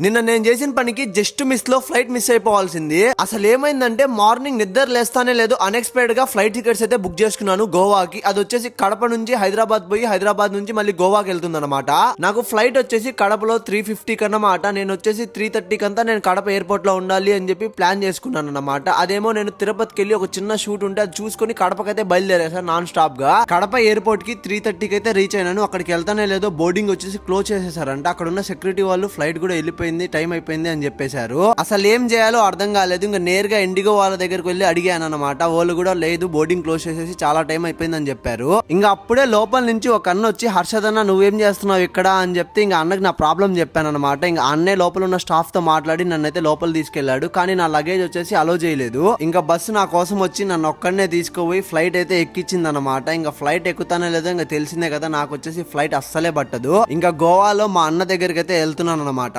నిన్న నేను చేసిన పనికి జస్ట్ మిస్ లో ఫ్లైట్ మిస్ అయిపోవాల్సింది. అసలు ఏమైందంటే మార్నింగ్ నిద్ర లేస్తానే లేదు, అన్ఎక్స్పెక్టెడ్ గా ఫ్లైట్ టికెట్స్ అయితే బుక్ చేసుకున్నాను గోవాకి. అది వచ్చేసి కడప నుంచి హైదరాబాద్ పోయి హైదరాబాద్ నుంచి మళ్ళీ గోవాకి వెళ్తుంది అనమాట. నాకు ఫ్లైట్ వచ్చేసి కడపలో 3:50 కన్నమాట. నేను వచ్చేసి 3:30 కంతా నేను కడప ఎయిర్పోర్ట్ లో ఉండాలి అని చెప్పి ప్లాన్ చేసుకున్నాను అనమాట. అదేమో నేను తిరుపతికి వెళ్ళి ఒక చిన్న షూట్ ఉంటే అది చూసుకుని కడపకైతే బయలుదేరేసాను నాన్ స్టాప్ గా. కడప ఎయిర్పోర్ట్ కి 3:30 అయితే రీచ్ అయినాను. అక్కడికి వెళ్తానే లేదో బోర్డింగ్ వచ్చేసి క్లోజ్ చేసేసారంట. అక్కడ ఉన్న సెక్యూరిటీ వాళ్ళు ఫ్లైట్ కూడా వెళ్ళిపోయింది, టైం అయిపోయింది అని చెప్పేశారు. అసలు ఏం చేయాలో అర్థం కాలేదు. ఇంకా నేరుగా ఇండిగో వాళ్ళ దగ్గరికి వెళ్ళి అడిగాను అనమాట. వాళ్ళు కూడా లేదు, బోర్డింగ్ క్లోజ్ చేసేసి చాలా టైం అయిపోయింది అని చెప్పారు. ఇంకా అప్పుడే లోపల నుంచి ఒక అన్న వచ్చి హర్షదన్న నువ్వేం చేస్తున్నావు ఇక్కడ అని చెప్తే ఇంకా అన్నకి నా ప్రాబ్లం చెప్పాను అనమాట. ఇంకా అన్నే లోపల ఉన్న స్టాఫ్ తో మాట్లాడి నన్నైతే లోపల తీసుకెళ్లాడు. కానీ నా లగేజ్ వచ్చేసి అలో చేయలేదు. ఇంకా బస్సు నా కోసం వచ్చి నన్ను ఒక్కడనే తీసుకుపోయి ఫ్లైట్ అయితే ఎక్కించింది అనమాట. ఇంకా ఫ్లైట్ ఎక్కుతానే లేదో ఇంకా తెలిసిందే కదా, నాకు వచ్చేసి ఫ్లైట్ అస్సలే పట్టదు. ఇంకా గోవాలో మా అన్న దగ్గరికి అయితే వెళ్తున్నాను అనమాట.